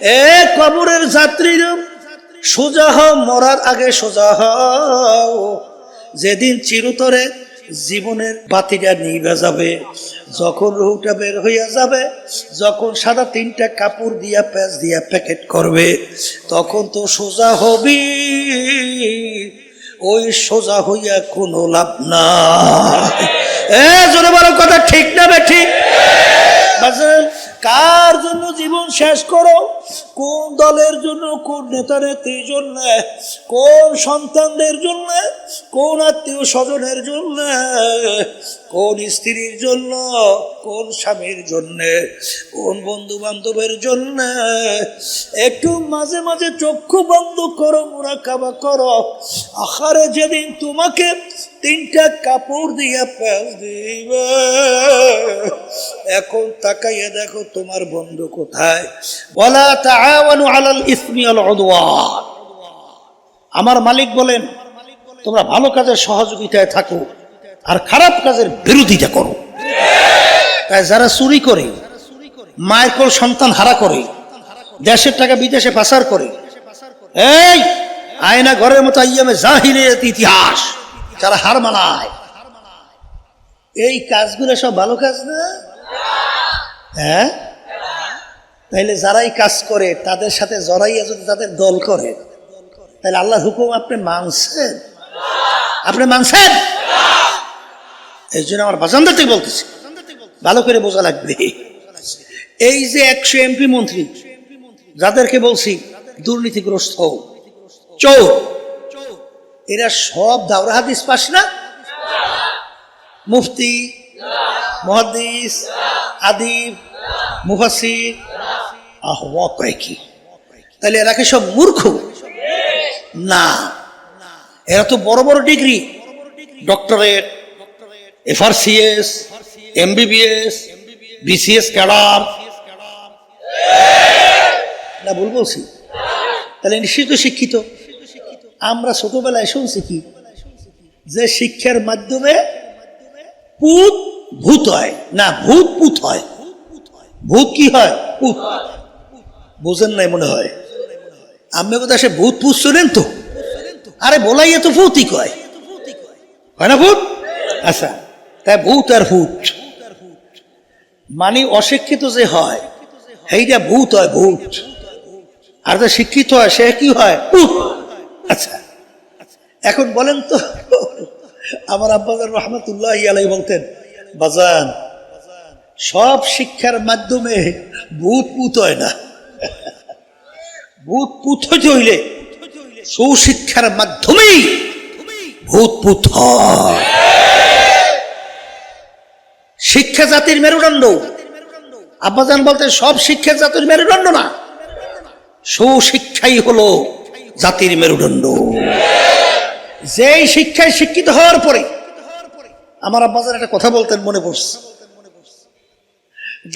এ কবরের যাত্রীরা সোজা হও, মরার আগে সোজা হও। যেদিন চিরতরে জীবনের বাতিটা নিভে যাবে, যখন রুহটা বের হইয়া যাবে, যখন সাদা তিনটা কাপড় দিয়া প্যাঁচ দিয়া প্যাকেট করবে, তখন তো সোজা হবি। ওই সোজা হইয়া কোনো লাভ নাই। জোরে বলো কথা ঠিক না বেঠিক? কার জন্য জীবন শেষ করো? কোন দলের জন্য, কোন নেতা নেত্রীর জন্য, কোন সন্তানদের জন্য, কোন আত্মীয় স্বজনের জন্য, কোন স্ত্রীর জন্য, কোন স্বামীর জন্য, কোন বন্ধু বান্ধবের জন্য? একটু মাঝে মাঝে চক্ষু বন্ধ করো, মুরাকাবা করো। আখারে যেদিন তোমাকে তিনটা কাপড় দিয়া প্যাঁচ দিবে, এখন তাকাইয়া দেখো তোমার বন্ধু কোথায়। ওয়ালা তাআওয়ানু আলাল ইসমি ওয়াল উদওয়ান। আমার মালিক বলেন, তোমরা ভালো কাজের সহযোগিতায় থাকো আর খারাপ কাজের বিরোধিতা করো। তাই যারা চুরি করে, মায়ের কোল সন্তান হারা করে, দেশের টাকা বিদেশে পাচার করে, এই আয়না ঘরের মতো আইয়ামে জাহিলিয়াত ইতিহাস যারা হার মানায়, এই কাজগুলো সব ভালো কাজ না? হ্যাঁ, তাইলে যারাই কাজ করে তাদের সাথে জড়াইয়া যদি তাদের দল করে, তাহলে আল্লাহর হুকুম আপনি মানছেন? আপনি মানছেন? এই জন্য আমার বাজানদাতে বলতেছি, ভালো করে বোঝা লাগবে। এই যে 100 এমপি মন্ত্রী যাদেরকে বলছি দুর্নীতিগ্রস্ত, চোর, এরা সব দাওরা হাদিস পাস না? মুফতি, মুহাদ্দিস, আদিব, মুফাসসির, কয় কি? তাহলে এরা কি সব মূর্খ? না, এরা তো বড় বড় degree, doctorate, FRCS, MBBS, BCS cadre. না ভুল বলছি? তাহলে নিশ্চিত শিক্ষিত। আমরা ছোটবেলায় শুনছি কি, যে শিক্ষার মাধ্যমে পুত ভূত হয় না, ভূত পুত হয়। ভূত কি হয়? পুত। বোঝেন নাই মনে হয়? আমি কোথায় সে ভূত পুত শোনেন তো? আরে বলাই তো ভূতই কয়, হয় না ভূত? আচ্ছা, তাই ভূত আর ভূত মানে অশিক্ষিত যে হয় সেইটা ভূত হয়, ভূত। আর যে শিক্ষিত হয় সে কি হয়? ভূত। আচ্ছা, এখন বলেন তো, আমার আব্বাজান রহমতুল্লাহি আলাইহি বলতেন, বাজান সব শিক্ষার মাধ্যমে ভূত পুত হয় না, ভূত পুত হইতে হইলে সুশিক্ষার মাধ্যমেই ভূত পুত হয়। শিক্ষা জাতির মেরুদণ্ড। আব্বাজান বলতেন সব শিক্ষা জাতির মেরুদণ্ড না, সুশিক্ষাই হলো জাতির মেরুদণ্ড। যেই শিক্ষায় শিক্ষিত হওয়ার পরে, আমার আব্বাজান একটা কথা বলতেন মনে পড়ছে,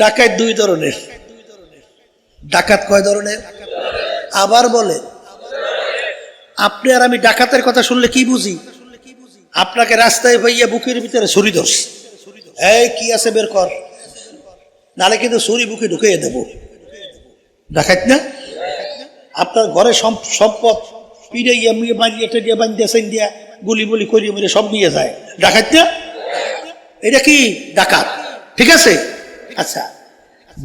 ডাকাত 2 ধরনের। ডাকাত কয় ধরনের? আবার বলে, আপনি আর আমি ডাকাতের কথা শুনলে কি বুঝি? আপনাকে রাস্তায় ভাইয়া বুকের ভিতরে ছুরি ধরছে, এই কি আছে বের কর, নালে কিন্তু ছুরি বুকে ঢুকিয়ে দেব। ডাকাত না? আপনার ঘরে সম্পদ পিড়াইয়া মুয়ে বাঁধিয়ে টেডিয়া বাঁধিয়েছেন দিয়া গুলি বলি করিয়ে মেরে সব নিয়ে যায়। ডাকাত না? এটা কি ডাকাত? ঠিক আছে। আচ্ছা,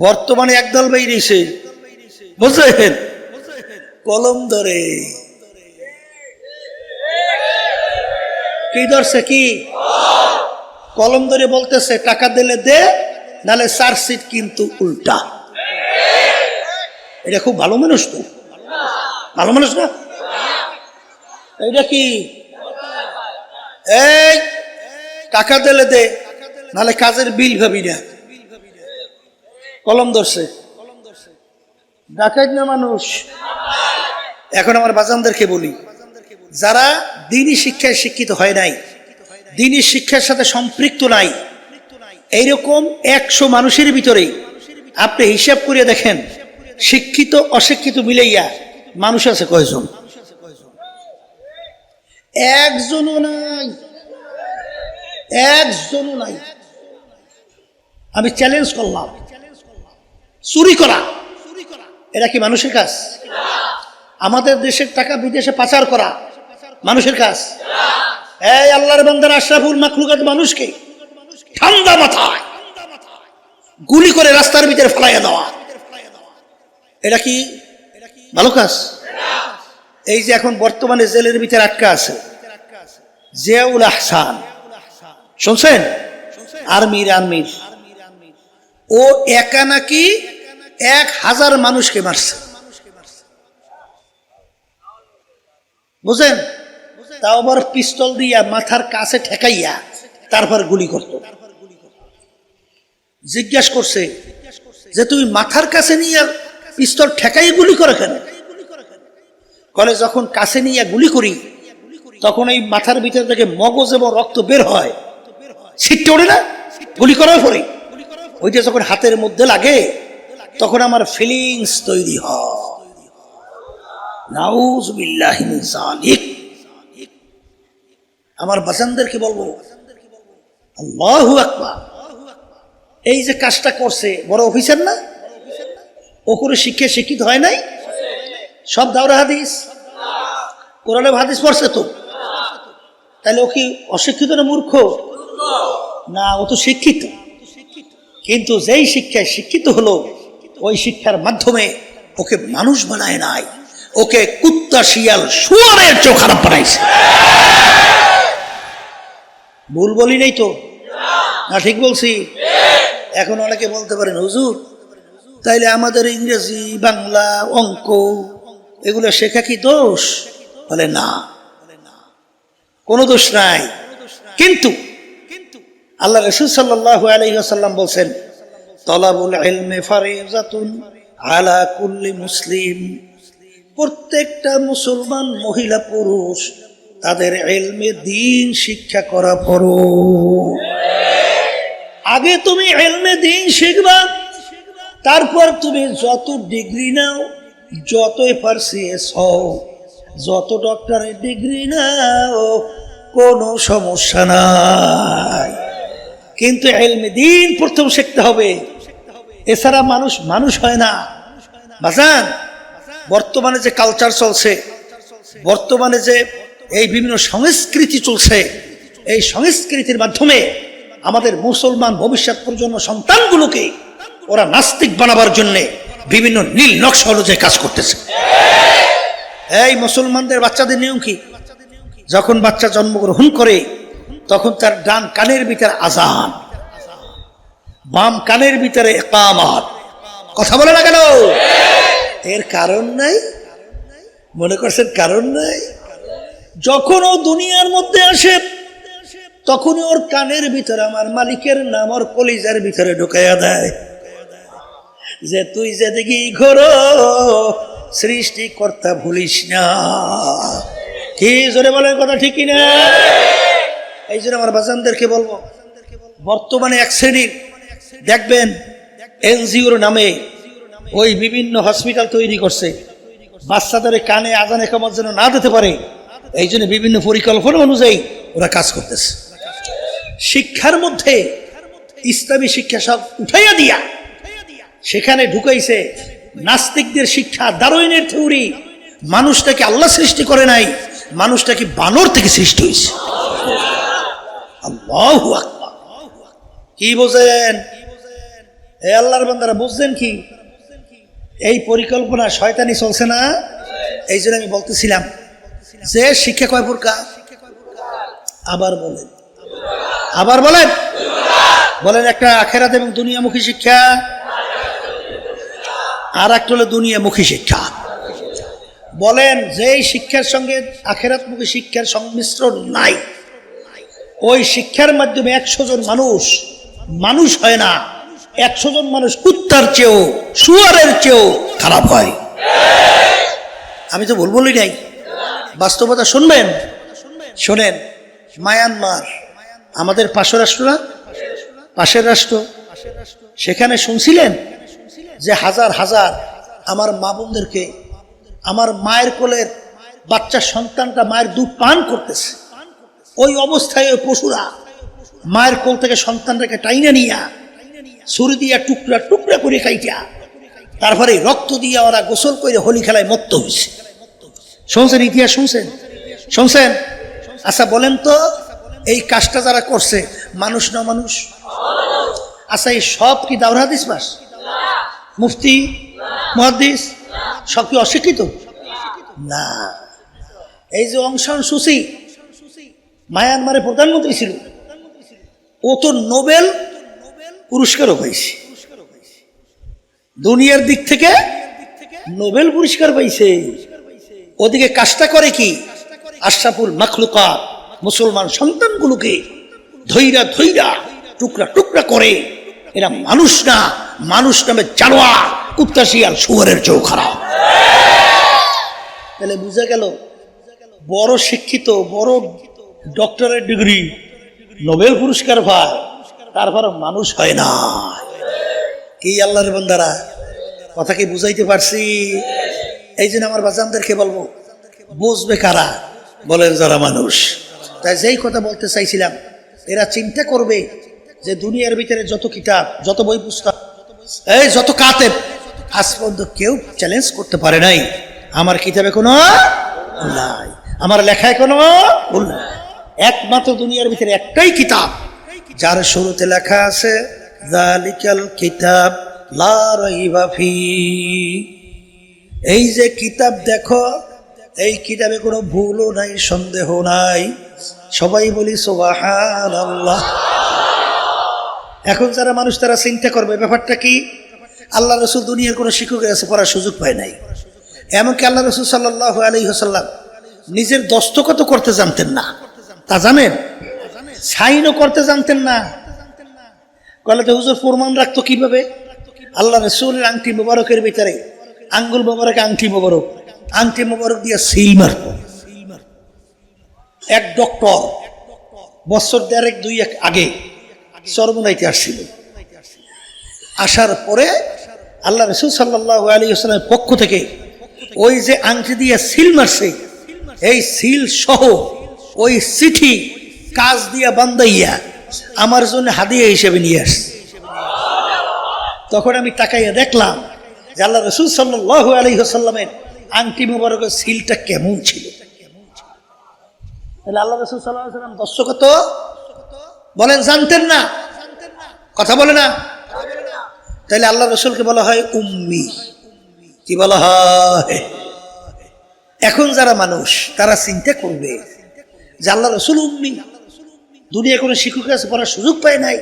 বর্তমানে একদল বেরিয়েছে, বুঝলেন, কলম ধরে। কি ধরছে? কি কলম ধরে বলতেছে টাকা দিলে দে, নালে চার্জশিট কিন্তু উল্টা। এটা খুব ভালো মানুষ তো, ভালো মানুষ না? এইটা কি? এই টাকা দিলে দে, নালে কাজের বিল ভাবি না। কলম ধরছে, ডাকাত না মানুষ? এখন আমার বাজানদেরকে বলি, যারা দ্বীনি শিক্ষায় শিক্ষিত হয় নাই, দ্বীনি শিক্ষার সাথে সম্পৃক্ত নাই, এইরকম 100 মানুষের ভিতরে আপনি হিসাব করে দেখেন, শিক্ষিত অশিক্ষিত মিলাইয়া মানুষ আছে কয়জন? একজনও নাই, একজনও নাই। আমি চ্যালেঞ্জ করলাম, চুরি করা এটা কি মানুষের কাজ? আমাদের দেশের টাকা বিদেশে পাচার করা মানুষের কাজ? এই আল্লাহর বান্দার আশরাফুল মাখলুকাত মানুষকে ঠান্ডা মাথায় গুলি করে রাস্তার ভিতরে ফেলাইয়া দেওয়া, এটা কি ভালো কাজ? এই যে এখন বর্তমানে জেলের ভিতরে আটকা আছে জিয়াউল আহসান, শুনছেন? আর্মির ও একা নাকি 1000 মানুষকে মারছে, বুঝেন? তাও আবার পিস্তল দিয়া মাথার কাছে ঠেকাইয়া তারপর গুলি করত। জিজ্ঞাসা করছে যে তুমি মাথার কাছে নিয়ে পিস্তল ঠেকাই গুলি করে কেন? বলে যখন কাছে নিয়ে গুলি করি তখন এই মাথার ভিতর থেকে মগজ এবং রক্ত বের হয়, ছিটতে ওঠে না গুলি করার পরে, ওইটা যখন হাতের মধ্যে লাগে তখন আমার ফিলিংস তৈরি হয়। নাউযুবিল্লাহি মিন যালিক। আমার বাজানদেরকে বলবো আল্লাহু আকবার, এই যে কাজটা করছে বড় অফিসার না? ও করে শিক্ষিত হয় নাই? সব দাওরা হাদিস কোরআনে হাদিস পড়ছে তো, তাহলে ও কি অশিক্ষিত না মূর্খ? না, ও তো শিক্ষিত। কিন্তু যেই শিক্ষায় শিক্ষিত হলো ওই শিক্ষার মাধ্যমে ওকে মানুষ বানায় নাই, ওকে কুত্তা শিয়াল শুয়োরের চেয়ে খারাপ বানাইছে। ভুল বলি নাই তো? না ঠিক বলছি? এখন অনেকে বলতে পারেন হুজুর তাইলে আমাদের ইংরেজি বাংলা অঙ্ক এগুলো শেখা কি দোষ? বলে না, কোনো দোষ নাই। কিন্তু আল্লাহ রাসূল সাল্লাল্লাহু আলাইহি ওয়াসাল্লাম বলেন তলাবুল ইলমি ফারিজাতুন আলা কুল্লি মুসলিম, প্রত্যেকটা মুসলমান মহিলা পুরুষ তাদের ইলমে দ্বীন শিক্ষা করা ফরজ। আগে তুমি ইলমে দ্বীন শিখবা, তারপর তুমি যত ডিগ্রি নাও, যত এফআরসিএস হও, যত ডক্টরের ডিগ্রি নাও, কোনো সমস্যা নাই। কিন্তু ইলমে দ্বীন প্রথম শিখতে হবে, এছাড়া মানুষ হয় না। বাজান, বর্তমানে যে কালচার চলছে, বর্তমানে যে এই বিভিন্ন সংস্কৃতি চলছে, এই সংস্কৃতির মাধ্যমে আমাদের মুসলমান ভবিষ্যৎ প্রজন্ম সন্তানগুলোকে ওরা নাস্তিক বানাবার জন্যে বিভিন্ন নীল নকশা অনুযায়ী কাজ করতেছে। এই মুসলমানদের বাচ্চাদের নিয়ম কি? যখন বাচ্চা জন্মগ্রহণ করে তখন তার ডান কানের ভিতরে আযান, বাম কানের ভিতরে ইকামত। কথা বলে না কেন? এর কারণ নাই? মনে করছেন কারণ নাই? যখন ও দুনিয়ার মধ্যে আসে তখনই ওর কানের ভিতরে আমার মালিকের নাম ওর কলিজার ভিতরে ঢুকাইয়া দেয় যে তুই যেদিকে ঘোরো সৃষ্টিকর্তা ভুলিস না। কি জোরে বলেন কথা, ঠিক কিনা? এই জন্য আমার বাজানদেরকে বলবো, বর্তমানে এক শ্রেণীর দেখবেন এনজিওর নামে ওই বিভিন্ন হসপিটাল তৈরি করছে, বাচ্চাদের কানে আজান একামত যেন না দিতে পারে, এই জন্য বিভিন্ন পরিকল্পনা অনুযায়ী ওরা কাজ করতেছে। শিক্ষার মধ্যে ইসলামী শিক্ষা সব উঠাইয়া দিয়া সেখানে ঢুকাইছে নাস্তিকদের শিক্ষা, দারুইনের থিওরি। মানুষটাকে আল্লাহ সৃষ্টি করে নাই, মানুষটাকে বানর থেকে সৃষ্টি হয়েছে। আল্লাহু আকবার। কি বোঝেন এই আল্লাহর বান্দারা? বুঝছেন কি? এই পরিকল্পনা শয়তানি চলছে না? এই জন্য আমি বলতেছিলাম যে শিক্ষা কয় প্রকার? আবার বলেন বলেন একটা আখেরাত এবং দুনিয়ামুখী শিক্ষা, আর একটা হলো দুনিয়ামুখী শিক্ষা। বলেন যেই শিক্ষার সঙ্গে আখেরাতমুখী শিক্ষার সংমিশ্রণ নাই, ওই শিক্ষার মাধ্যমে 100 জন মানুষ হয় না, 100 জন মানুষ কুত্তার চেয়েও শুয়োরের চেয়েও খারাপ হয়। আমি তো বলি নাই, বাস্তবতা শুনবেন। শোনেন, মায়ানমার আমাদের পাশের রাষ্ট্র না? পাশের রাষ্ট্র। সেখানে শুনছিলেন যে হাজার হাজার আমার মা বোনদেরকে, আমার মায়ের কোলের বাচ্চা সন্তানটা মায়ের দুধ পান করতেছে, ওই অবস্থায় ওই পশুরা মায়ের কোল থেকে সন্তানটাকে টাইনা নিয়া ছুরি দিয়া টুকরা টুকরা করে কাইটা তারপরে রক্ত দিয়ে ওরা গোসল করে হোলি খেলায় মত্ত হয়েছে। শুনছেন ইতিহাস? শুনছেন? আচ্ছা বলেন তো, এই কাজটা যারা করছে মানুষ না মানুষ? আচ্ছা এই সব কি দাওরাহ হাদিস পাস? মুফতি মুহাদ্দিস সব কি অশিক্ষিত? না। এই যে অং সান সুচি মায়ানমারের প্রধানমন্ত্রী ছিল, ও তো নোবেল পুরস্কারও পাইছে। দুনিয়ার দিক থেকে নোবেল পুরস্কার পাইছে। ওদিকে কাজটা করে কি? আশরাফুল মাখলুকাত মুসলমান সন্তানগুলোকে ধৈরা ধৈরা টুকরা টুকরা করে। এরা মানুষ না, মানুষ নামে জানোয়ার, কুত্তা শিয়াল শুয়োরের চেয়েও খারাপ। তাহলে বুঝা গেল, বড় শিক্ষিত, বড় ডক্টরের ডিগ্রি, নোবেল পুরস্কার পায়, তারপর মানুষ হয় না। কি আল্লাহর বান্দারা, কথা কি বুঝাইতে পারছি? এই জন্য আমার বাজানদেরকে বলবো, বুঝবে কারা? বলেন যারা মানুষ। তাই যেই কথা বলতে চাইছিলাম, এরা চিন্তা করবে যে দুনিয়ার ভিতরে যত কিতাব, যত বই পুস্তক, এই যত কাতেব, আজ পর্যন্ত কেউ চ্যালেঞ্জ করতে পারে নাই আমার কিতাবে কোনো ভুল নাই, আমার লেখায় কোনো ভুল নাই। একমাত্র দুনিয়ার ভিতরে একটাই কিতাব যার শুরুতে লেখা আছে যালিকাল কিতাব লা রাইবা ফি। এই যে কিতাব দেখো, এই কিতাবে কোনো ভুলও নাই, সন্দেহ নাই। সবাই বলি সুবহানাল্লাহ। এখন যারা মানুষ তারা চিন্তা করবে ব্যাপারটা কি? আল্লাহ রসুল দুনিয়ার কোনো শিক্ষকের কাছে পড়ার সুযোগ পায় নাই। এমনকি আল্লাহ রসুল সাল্লাল্লাহু আলাইহি ওয়াসাল্লাম নিজের দস্তখত করতে জানতেন না, তা জানেন? সাইনও করতে জানতেন না। কলেতে হুজুর ফরমান রাখতো কিভাবে? আল্লাহ রসুলের আংটি মোবারকের ভিতরে আঙ্গুল মোবারক, আংটি মোবারক দিয়ে সিল মারত। এক ডক্টর বছর 1.5-2 আগে চরমনাইতে আসছিল। আসার পরে আল্লাহ রসুল সাল্লাল্লাহু আলাইহি ওয়াসাল্লামের পক্ষ থেকে ওই যে আংটি দিয়ে সিল মারছে, এই সিল সহ ওই চিঠি কাজ দিয়া বান্ধাইয়া আমার জন্য হাদিয়া হিসেবে নিয়ে আসছে। তখন আমি তাকাইয়া দেখলাম যে আল্লাহ রসুল সাল্লাল্লাহু আলাইহি ওয়াসাল্লামের আংটি মোবারকের সিলটা কেমন ছিল। তাহলে আল্লাহ রসুল সাল্লাল্লাহু আলাইহি ওয়াসাল্লাম দস্তখত বলেন জানতেন না, কথা বলে না। তাহলে আল্লাহ রসুলকে বলা হয় উম্মি। কি বলা হয়? এখন যারা মানুষ তারা চিন্তা করবে যে আল্লাহ রসুল উম্মি, দুনিয়া কোনো শিক্ষকের কাছে পড়ার সুযোগ পায় নাই,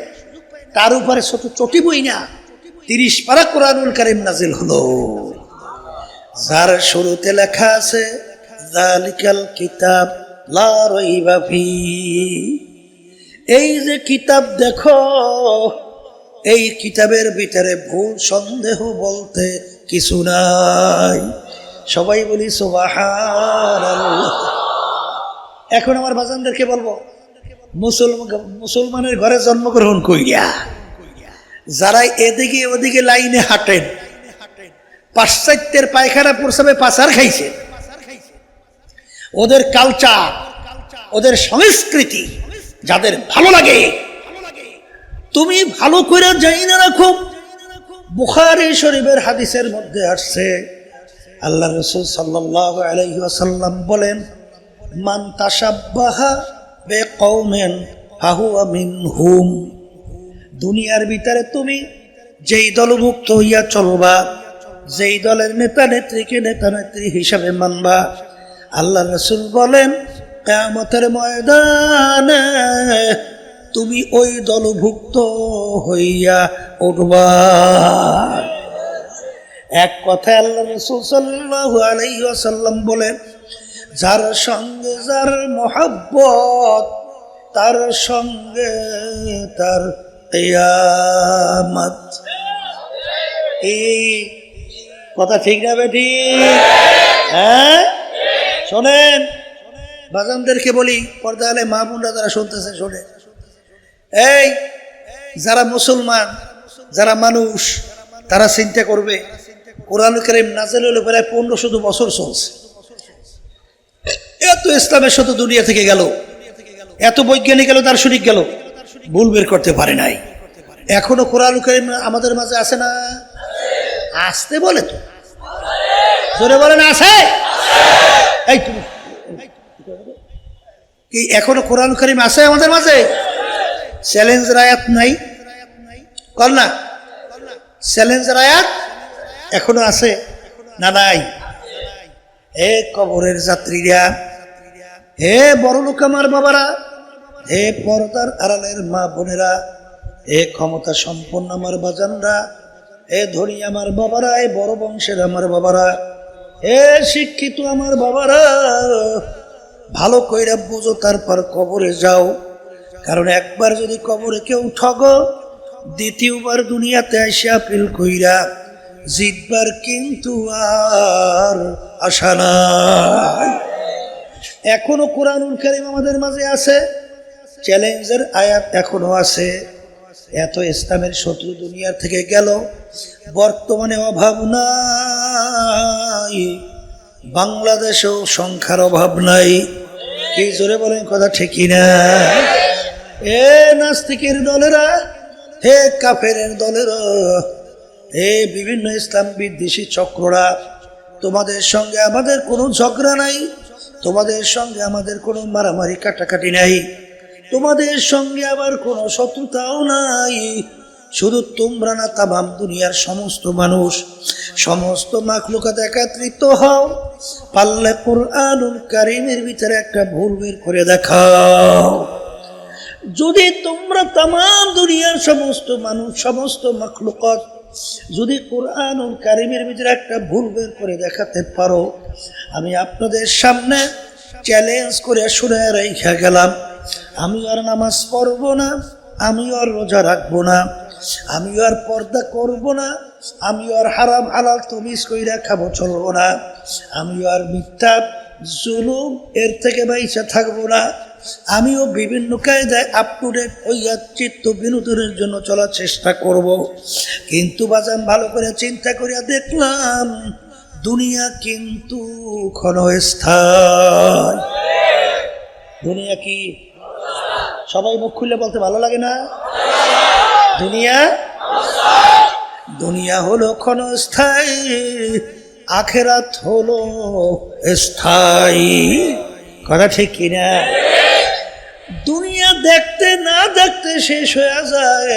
তার উপরে ছোট চটি বই না 30 পারা কোরআনুল কারীম নাজিল হলো, যার শুরুতে লেখা আছে যালিকাল কিতাব লা রাইবা ফি। এই যে কিতাব দেখো, এই কিতাবের ভিতরে ভুল সন্দেহ বলতে কিছু নাই। সবাই বলি সুবহানাল্লাহ। এখন আমার বাজানদেরকে বলবো, মুসলমানের ঘরে জন্মগ্রহণ কইরা যারা এদিকে ওদিকে লাইনে হাঁটেন, পাশ্চাত্যের পায়খানা প্রসাবে পাচার খাইছে, ওদের কালচার, ওদের সংস্কৃতি যাদের ভালো লাগে, তুমি ভালো করে যাই না রাখো। বুখারী শরীফের হাদিসের মধ্যে আসছে, আল্লাহ রাসূল সাল্লাল্লাহু আলাইহি ওয়াসাল্লাম বলেন, মান তাশাব্বাহা বিকওমিন ফাহুয়া মিনহুম। দুনিয়ার ভিতরে তুমি যেই দলভুক্ত হইয়া চলবা, যেই দলের নেতা নেত্রীকে নেতা নেত্রী হিসাবে মানবা, আল্লাহ রাসূল বলেন কিয়ামতের ময়দানে তুমি ওই দলভুক্ত হইয়া উঠবা। এক কথায় আল্লাহ রাসূল সাল্লাল্লাহু আলাইহি ওয়াসাল্লাম বলেন, যার সঙ্গে যার মহব্বত, তার সঙ্গে তার কিয়ামত। এই কথা ঠিক না বেটি? হ্যাঁ, শোনেন বাজানদেরকে বলি, পর্দা আলে মা বোনরা যারা শুনতেছে শোনে, এই যারা মুসলমান, যারা মানুষ, তারা চিন্তা করবে কোরআন কারীম নাযিল হলো প্রায় 1500 বছর চলছে। এত ইসলামের শত দুনিয়া থেকে গেল, এত বৈজ্ঞানিক গেল, দার্শনিক গেল, ভুল বের করতে পারে নাই। এখনো কোরআন কারীম আমাদের মাঝে আছে না? আসতে বলে তো, জোরে বলেন আছে। এই তুমি কি এখনো কোরআন কারীম আছে আমাদের মাঝে? চ্যালেঞ্জের আয়াত নাই কর না, চ্যালেঞ্জের আয়াত এখনো আছে না নাই? হে কবরের যাত্রীরা, হে বড় লোক আমার বাবারা, হে পর্দার আড়ালের মা বোনেরা, হে ক্ষমতা সম্পন্ন আমার বাজানরা, হে ধনী আমার বাবারা, হে বড় বংশের আমার বাবারা, হে শিক্ষিত আমার বাবারা, ভালো কইরা বুঝো, তারপর কবরে যাও। কারণ একবার যদি কবরে কেউ ঠগো, দ্বিতীয়বার দুনিয়াতে এসে আপিল কইরা জিতবার কিন্তু আর আশা নাই। এখনো কোরআনুল কারীম আমাদের মাঝে আছে, চ্যালেঞ্জের আয়াত এখনো আছে। এত ইসলামের শত্রু দুনিয়ার থেকে গেল, বর্তমানে অভাব নাই, বাংলাদেশেও সংখ্যার অভাব নাই। কি জোরে বলেন কথা ঠিকই না? এ নাস্তিকের দলেরা, হে কাফেরের দলেরা, হে বিভিন্ন ইসলাম বিদ্বেষী চক্ররা, তোমাদের সঙ্গে আমাদের কোনো ঝগড়া নাই, তোমাদের সঙ্গে আমাদের কোনো মারামারি কাটাকাটি নাই, তোমাদের সঙ্গে আবার কোনো শত্রুতাও নাই। শুধু তোমরা না, তামাম দুনিয়ার সমস্ত মানুষ, সমস্ত মাখলুকাত একত্রিত হও, পারলে কোরআনুল কারীমের ভিতরে একটা ভুল বের করে দেখাও। যদি তোমরা তামাম দুনিয়ার সমস্ত মানুষ, সমস্ত মাখলুকাত যদি কোরআনুল কারীমের ভিতরে একটা ভুল বের করে দেখাতে পারো, আমি আপনাদের সামনে চ্যালেঞ্জ করে শুনে রেখে গেলাম, আমি আর নামাজ পড়ব না, আমি আর রোজা রাখবো না, আমি আর পর্দা করব না, আমি আর হারাম হালাল তমিজ কইরা খাবো চলবো না, আমি আর মিথ্যা জুলুম এর থেকে বাইচা থাকবো না, আমিও বিভিন্ন কায়দায় আপ টু ডেট হইয়া চিত্ত বিনোদনের জন্য চলার চেষ্টা করব। কিন্তু বাজান ভালো করে চিন্তা করিয়া দেখলাম, দুনিয়া কিন্তু ক্ষণস্থায়ী। দুনিয়া কি? সবাই মুখ খুলে বলতে ভালো লাগে না? দুনিয়া, দুনিয়া হলো ক্ষণস্থায়ী, আখেরাত হলো স্থায়ী। কথা ঠিক কিনা? দুনিয়া দেখতে না দেখতে শেষ হয়ে যায়,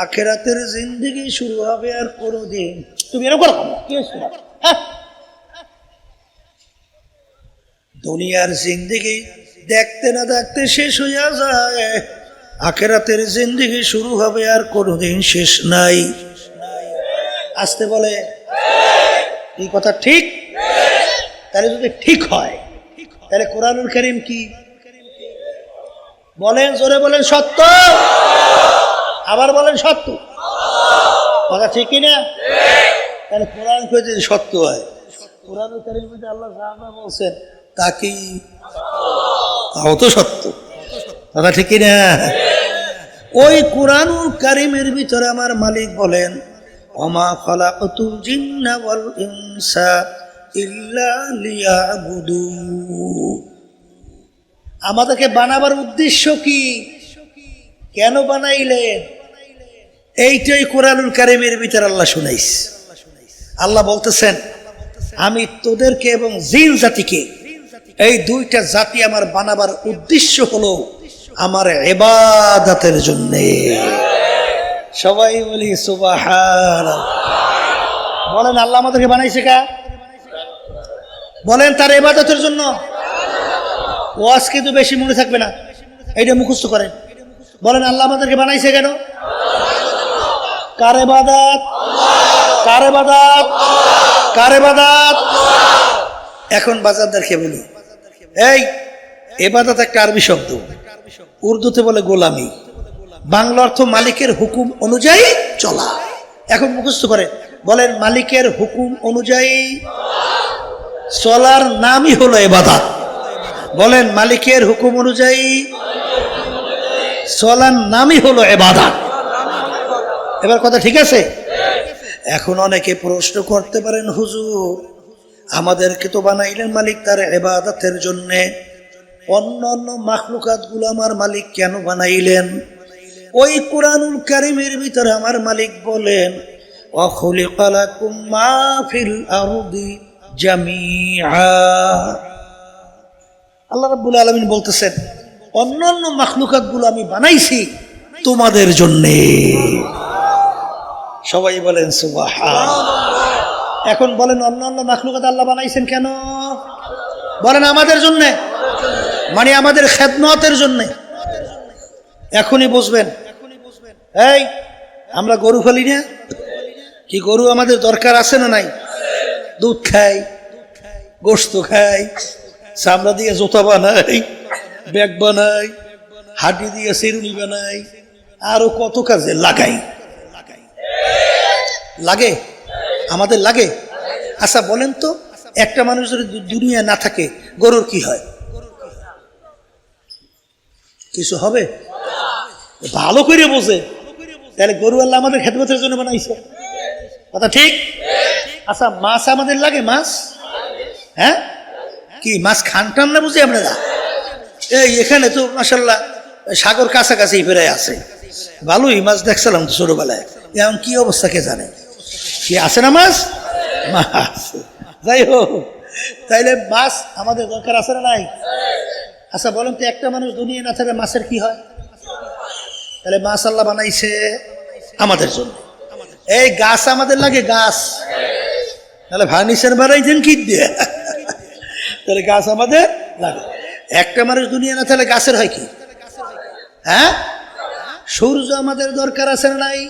আখেরাতের জিন্দেগি শুরু হবে আর কোনোদিন। তুমি এরকম কি দুনিয়ার জিন্দেগি দেখতে না দেখতে শেষ হইয়া যায়, আখেরাতের জিন্দেগি শুরু হবে আর কোনোদিন শেষ নাই। আসতে বলে এই কথা ঠিক? তাহলে যদি ঠিক হয়, তাহলে কোরআনুল কারীম কি বলেন? জোরে বলেন সত্য, আবার বলেন সত্য। কথা ঠিক কিনা? তাহলে কোরআন যদি সত্য হয়, কোরআনুল কারীম যদি আল্লাহ সাহাবা বলছেন তা কি? তাও তো সত্য। কথা ঠিক কিনা? ওই কোরআনুল কারীমের ভিতরে আমার মালিক বলেন, ওমা খালাকতুল জিন্না ওয়াল ইনসা ইল্লা লিয়াবুদুন। আমাদেরকে বানাবার উদ্দেশ্য কি? কেন বানাইলেন? এইটাই কোরআনুল কারীমের ভিতরে আল্লাহ শুনাইস। আল্লাহ বলতেছেন, আমি তোদেরকে এবং জিন জাতিকে, এই দুইটা জাতি আমার বানাবার উদ্দেশ্য হলো আমার ইবাদতের জন্য। সবাই বলি সুবহানাল্লাহ। বলেন আল্লাহ আমাদেরকে বানাইছে কা? বলেন তার ইবাদতের জন্য। ওয়াজ কিন্তু বেশি মনে থাকবে না, এইটা মুখস্থ করেন। বলেন আল্লাহ আমাদেরকে বানাইছে কেন? কার ইবাদত? কার ইবাদত? কার ইবাদত? এখন বাজারদারকে বলি, এই ইবাদত একটা আরবি শব্দ, উর্দুতে বলে গোলামি, বাংলা অর্থ মালিকের হুকুম অনুযায়ী চলা। এখন মুখস্থ করে বলেন, মালিকের হুকুম অনুযায়ী চলার নামই হলো ইবাদত। বলেন, মালিকের হুকুম অনুযায়ী চলার নামই হলো ইবাদত। এবার কথা ঠিক আছে? এখন অনেকে প্রশ্ন করতে পারেন, হুজুর আমাদেরকে তো বানাইলেন মালিক তার ইবাদতের জন্য, অন্য অন্য মাখলুকাত গুলো আমার মালিক কেন বানাইলেন? ওই কোরআনুল কারীমের ভিতরে আমার মালিক বলেন, وخلق لكم ما في الأرض جميعا আল্লাহ রাব্বুল আলামিন বলতেছেন অন্যান্য মাখলুকাতগুলো আমি বানাইছি তোমাদের জন্য। সবাই বলেন সুবহানাল্লাহ। এখন বলেন অন্যান্য মাখলুকাত আল্লাহ বানাইছেন কেন? বলেন আমাদের জন্য, মানে আমাদের খেদমতের জন্য। এখনই বুঝবেন। এই আমরা গরু ফেলি না কি? গরু আমাদের দরকার আছে না নাই? দুধ খাই, গোশত খাই, চামড়া দিয়ে জুতা বানাই, ব্যাগ বানাই, হাড্ডি দিয়ে চিরুনি বানাই, আরো কত কাজে লাগাই। লাগে, আমাদের লাগে। আচ্ছা বলেন তো, একটা মানুষ যদি দুনিয়া না থাকে গরুর কি হয়? কিছু হবে? ভালো করে বোঝে। তাহলে গরু আল্লাহ আমাদের খেদমতের জন্য বানাইছে, কথা ঠিক? আচ্ছা মাছ আমাদের লাগে? মাছ, হ্যাঁ কি মাছ খান টান না বুঝি আপনারা? এই এখানে তো মাশাআল্লাহ সাগর কাছাকাছি ফেরে আছে, ভালোই মাছ দেখছিলাম তো ছোটবেলায়। এখন কি অবস্থা কে জানে? কি আছে না মাছ? মাছ যাই হোক, তাইলে মাছ আমাদের দরকার আছে না নাই? আচ্ছা বলেন তো, একটা মানুষ দুনিয়া না থাকলে মাছের কি হয়? তাহলে মাছ আল্লাহ বানাইছে আমাদের জন্য। এই গাছ আমাদের লাগে? গাছ তাহলে ফার্নিচার বানাইছেন কি দিয়ে? তাহলে গাছ আমাদের লাগে। একটা মানুষ দুনিয়া না থাকলে গাছের হয় কি? হ্যাঁ, সূর্য আমাদের দরকার আছে না নাই?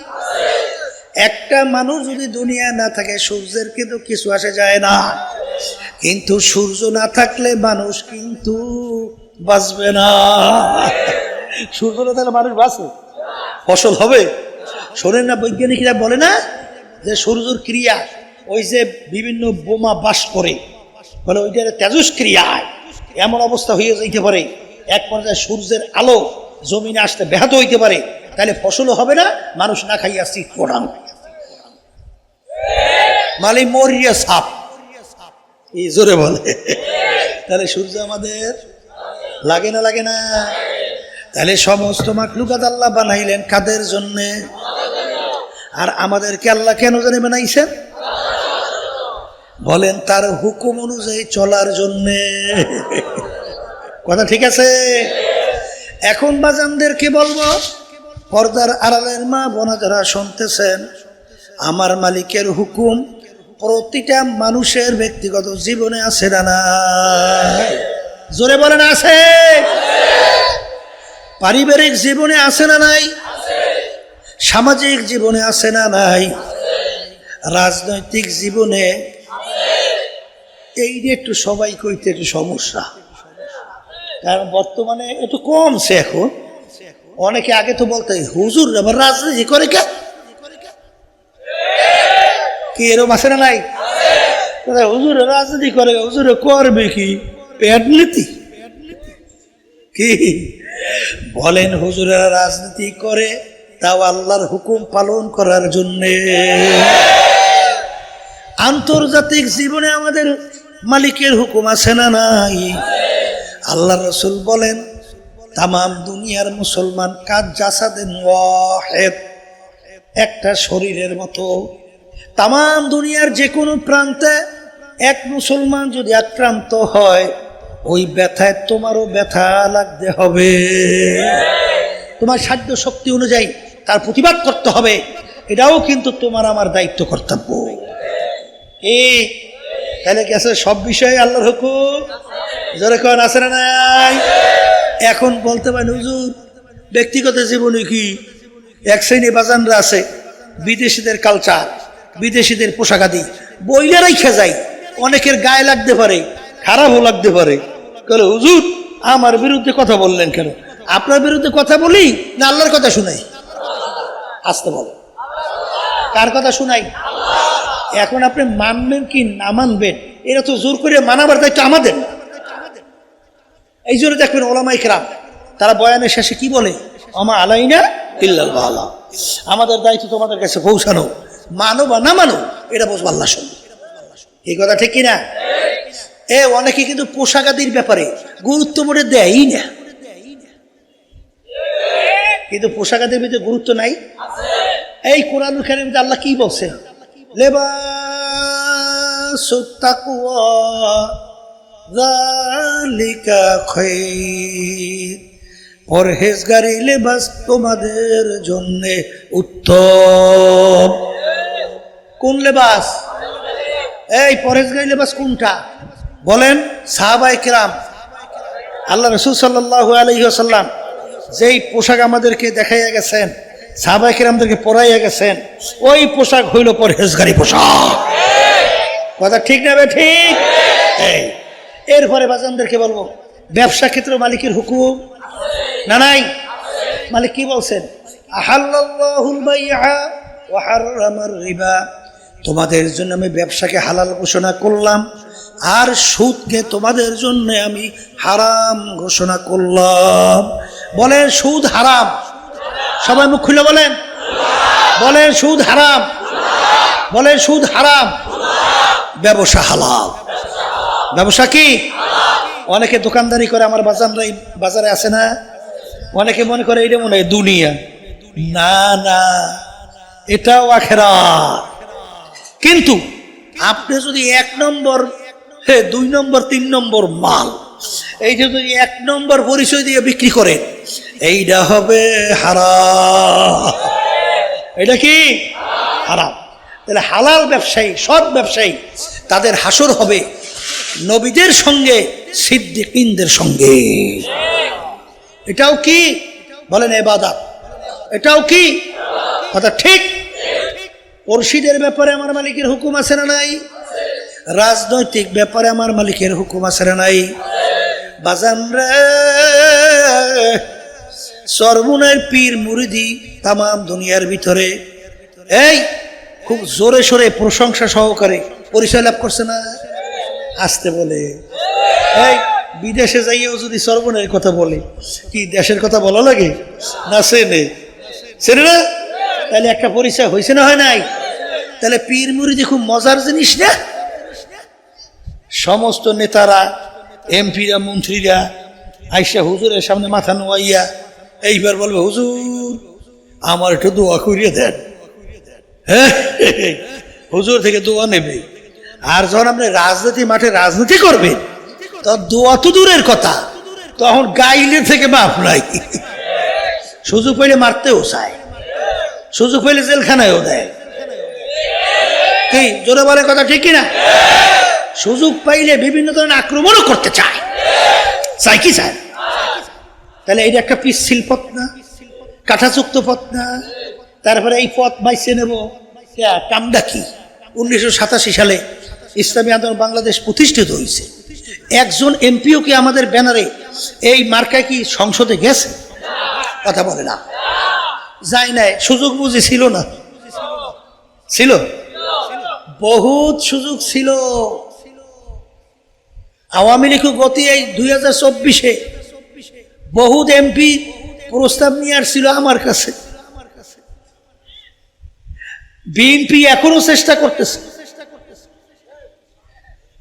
একটা মানুষ যদি দুনিয়া না থাকে সূর্যের কিন্তু কিছু আসে যায় না, কিন্তু সূর্য না থাকলে মানুষ কিন্তু বাঁচবে না। সূর্য না থাকলে মানুষ বাঁচে, ফসল হবে। শোনেন না, বৈজ্ঞানিকরা বলে না যে সূর্যের ক্রিয়া, ওই যে বিভিন্ন বোমা বাস করে, বলে ওইটার তেজস্ক্রিয়ায় এমন অবস্থা হয়ে যেতে পারে এক পর্যায়ে সূর্যের আলো জমিনে আসতে ব্যাহত হইতে পারে, তাহলে ফসলও হবে না, মানুষ না খাইয়া শীত পড়ান মালি মরিয়া সাপ এই জোরে বলে। তাহলে সূর্য আমাদের লাগে না? লাগে না? তাহলে সমস্ত মাখলুকাত আল্লাহ বানাইলেন কাদের জন্যে? আর আমাদেরকে আল্লাহ কেন জানে বানাইছেন? বলেন তার হুকুম অনুযায়ী চলার জন্যে, কথা ঠিক আছে? এখন বাজানদেরকে বলবো, পর্দার আড়ালের মা বোনা যারা শুনতেছেন, আমার মালিকের হুকুম প্রতিটা মানুষের ব্যক্তিগত জীবনে আছে না নাই? জোরে বলেন আছে। পারিবারিক জীবনে আছে না নাই? সামাজিক জীবনে আছে না নাই? রাজনৈতিক জীবনে। এই যে একটু সবাই কইতে একটু সমস্যা, কারণ বর্তমানে একটু কমছে। এখন অনেকে আগে তো বলতে হুজুর আবার রাজনীতি করে কে, কি এরকম আছে না নাই? হুজুর রাজনীতি করে, হুজুর করবে কি? পেট নীতি কি বলেন? হুজুরেরা রাজনীতি করে তাও আল্লাহর হুকুম পালন করার জন্যে। আন্তর্জাতিক জীবনে আমাদের মালিকের হুকুম আছে না নাই? আল্লাহ রসুল বলেন তামাম দুনিয়ার মুসলমান কাজ জাসাদেন ওয়াহিদ, একটা শরীরের মতো। তামাম দুনিয়ার যে কোনো প্রান্তে এক মুসলমান যদি আক্রান্ত হয়, ওই ব্যথায় তোমারও ব্যথা লাগতে হবে। তোমার সাধ্য শক্তি অনুযায়ী তার প্রতিবাদ করতে হবে, এটাও কিন্তু তোমার আমার দায়িত্ব, কর্তব্য। এই তাহলে গেছে সব বিষয়ে আল্লাহর হুকুম জোরে কোন আছে না নাই? এখন বলতে পারেন হুজুর ব্যক্তিগত জীবনে কি? এক শ্রেণী বাজানরা আছে, বিদেশিদের কালচার, বিদেশিদের পোশাকাদি বইলে রেখে যায়, অনেকের গায়ে লাগতে পারে, খারাপও লাগতে পারে। বলে হুজুর আমার বিরুদ্ধে কথা বললেন কেন? আপনার বিরুদ্ধে কথা বলি না আল্লাহর কথা শুনাই? আসতে বলো, কার কথা শুনাই? এখন আপনি মানবেন কি না মানবেন, এটা তো জোর করে মানাবার দায়িত্ব আমাদের। এই জন্য দেখবেন ওলামায়ে কেরাম তারা বয়ানের শেষে কি বলে? আমা আলাইনা ইল্লাল বালাগ, আমাদের দায়িত্ব তোমাদের কাছে পৌঁছানো, মানো বা না মানো এটা বুঝবো আল্লাহ শুনবে। এই কথা ঠিক কিনা? অনেকে কিন্তু পোশাকাদির ব্যাপারে গুরুত্ব মোটে দেয়ই না, কিন্তু পোশাকাদির ভিতরে গুরুত্ব নাই। এই কোরআনুল কারীমে আল্লাহ কি বলছে? লিবাসুত তাকওয়া যালিকা খায়র, পরহেজগারি লেবাস তোমাদের জন্য উত্তম। কোন লেবাস? এই পরহেজগারি লেবাস কোনটা বলেন? সাহাবায়ে কেরাম, আল্লাহ রাসূল সাল্লাল্লাহু আলাইহি ওয়াসাল্লাম যেই পোশাক আমাদেরকে দেখাইয়া গেছেন, সাহাবায়ে কেরামদেরকে পরাইয়া গেছেন, ওই পোশাক হইল পরহেজগারি পোশাক। কথা ঠিক না বে ঠিক? এই এরপরে বাজানদেরকে বলবো, ব্যবসা ক্ষেত্রে মালিকের হুকুম না নাই? মালিক কি বলছেন? আহাল্লাল্লাহুল বাইআ ওয়া হাররামার রিবা, তোমাদের জন্য আমি ব্যবসাকে হালাল ঘোষণা করলাম, আর সুদকে তোমাদের জন্য আমি হারাম ঘোষণা করলাম। বলেন সুদ হারাম? সবাই মুখ খুলে বলেন, বলেন সুদ হারাম, বলেন সুদ হারাম। ব্যবসা হালাল। ব্যবসা কি? অনেকে দোকানদারি করে, আমার বাজারে আছে না, অনেকে মনে করে এটা মনে হয় দুনিয়া। না না, এটাও আখিরাত। কিন্তু আপনি যদি 1 নম্বর, 2 নম্বর, 3 নম্বর মাল, এই যে যদি 1 নম্বর পরিচয় দিয়ে বিক্রি করে, এইটা হবে হারাম। এটা কি? হারাম। তাহলে হালাল ব্যবসায়ী, সৎ ব্যবসায়ী, তাদের হাসর হবে নবীদের সঙ্গে, সিদ্দিকীনদের সঙ্গে। এটাও কি বলেন? ইবাদত। এটাও কি কথা ঠিক? পড়শিদের ব্যাপারে আমার মালিকের হুকুম আছে না নাই? রাজনৈতিক ব্যাপারে আমার মালিকের হুকুম আছে না নাই? বাজান রে, সরমুনের পীর মুরিদি তাম দুনিয়ার ভিতরে এই খুব জোরে সোরে প্রশংসা সহকারে পরিচয় লাভ করছে না? আসতে বলে। এই বিদেশে যাইয়েও যদি সরমুনের কথা বলে, কি দেশের কথা বলা লাগে না? চেনে না? তাহলে একটা পরিচয় হয়েছে না হয় নাই? তাহলে পীর মুরিদি খুব মজার জিনিস না? সমস্ত নেতারা, এমপিরা, মন্ত্রীরা আইসা হুজুরের সামনে মাথা নোয়াইয়া এইবার বলবে, হুজুর আমার একটু দোয়া করিয়ে দেন। হ্যাঁ, হুজুর থেকে দোয়া নেবে। আর যখন আপনি রাজনীতি মাঠে রাজনীতি করবেন, তো দোয়া তো দূরের কথা, তখন গাইলে থেকে মাফ নাই। সুযোগ পাইলে মারতেও চায়, সুযোগ পাইলে জেলখানায়ও দেয়। কি জোরে বলে কথা ঠিক কিনা? সুযোগ পাইলে বিভিন্ন ধরনের আক্রমণও করতে চায়। চাই কি চায়? তাহলে এটা একটা পিচ্ছিল পথ না? কাঠাযুক্ত পথ না? তারপরে এই পথ বাইছে নেব কামডা কি? 1987 সালে ইসলামী আন্দোলন বাংলাদেশ প্রতিষ্ঠিত হয়েছে। একজন এমপিও কি আমাদের ব্যানারে এই মার্কায় কি সংসদে গেছে? কথা বলে না, যায় নাই। সুযোগ বুঝি ছিল না? ছিল, বহুত সুযোগ ছিল। আওয়ামী লীগ গতি এই 2024-এ বহুত এমপি প্রস্তাব নিয়ে আসছিল আমার কাছে। বিএনপি এখনো চেষ্টা করতেছে,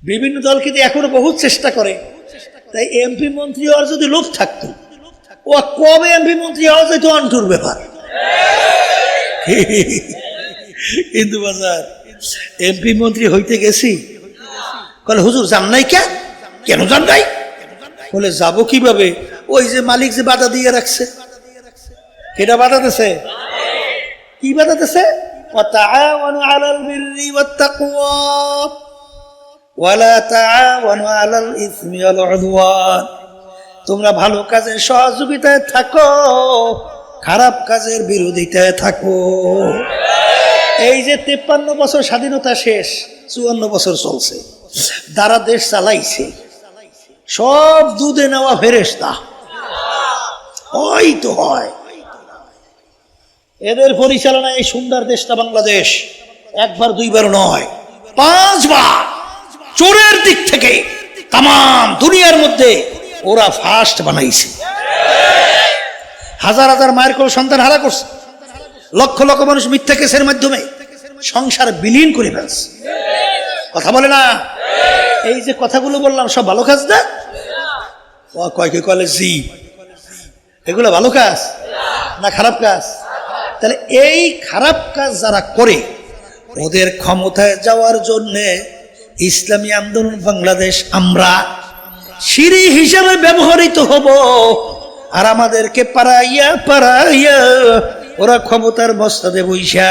বিভিন্ন দলকে দিয়ে এখনো বহুত চেষ্টা করে। তাই এমপি মন্ত্রী হওয়ার যদি লোভ থাকতো, ও কবে এমপি মন্ত্রী হওয়া যেত অন্টুর ব্যাপার। কিন্তু বাজার এমপি মন্ত্রী হইতে গেছি, বলে হুজুর যান নাই কেন? কেন যান নাই? বলে যাবো কিভাবে? ওই যে মালিক যে বাধা দিয়ে রাখছে। কেটা বাধা দিছে? কি বাধা দিছে? وتعاونوا على البر والتقوى ولا تعاونوا على الإثم والعدوان। তোমরা ভালো কাজের সহযোগিতায় থাকো, খারাপ কাজের বিরোধিতায় থাকো। এই যে 53 বছর স্বাধীনতা শেষ, 54 বছর চলছে, যারা দেশ চালাইছে সব দুধে নেওয়া ফেরেশতা। ওই তো হয় এদের পরিচালনায় এই সুন্দর দেশটা বাংলাদেশ। একবার দুইবার নয়, 5 বার চোরের দিক থেকে তাম দুনিয়ার মধ্যে ওরা ফার্স্ট বানাইছে। হাজার হাজার মায়ের কোল সন্তান হারা করছে, লক্ষ লক্ষ মানুষ মিথ্যা কেসের মাধ্যমে সংসার বিলীন করে ফেলছে। কথা বলে না? এই যে কথাগুলো বললাম সব ভালো কাজ না? কয়েকে কলে জি, এগুলো ভালো কাজ না খারাপ কাজ? তাহলে এই খারাপ কাজ যারা করে ওদের ক্ষমতায় যাওয়ার জন্যে ইসলামী আন্দোলন বাংলাদেশ আমরা সিঁড়ি হিসাবে ব্যবহৃত হব, আর আমাদেরকে পাড়াইয়া পাড়াইয়া ওরা ক্ষমতার মস্তদে বৈশা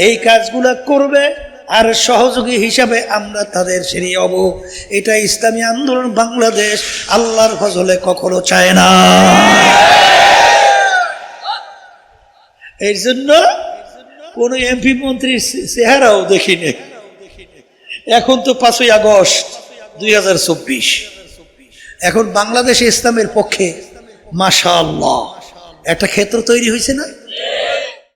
এই কাজগুলা করবে, আর সহযোগী হিসাবে আমরা তাদের সিঁড়ি হব। এটা ইসলামী আন্দোলন বাংলাদেশ আল্লাহর ফজলে কখনো চায় না। এই জন্য কোন এমপি মন্ত্রীর চেহারাও দেখিনি। এখন তো 5ই আগস্ট 2024, এখন বাংলাদেশ ইসলামের পক্ষে মাশাআল্লাহ একটা ক্ষেত্র তৈরি হয়েছে না।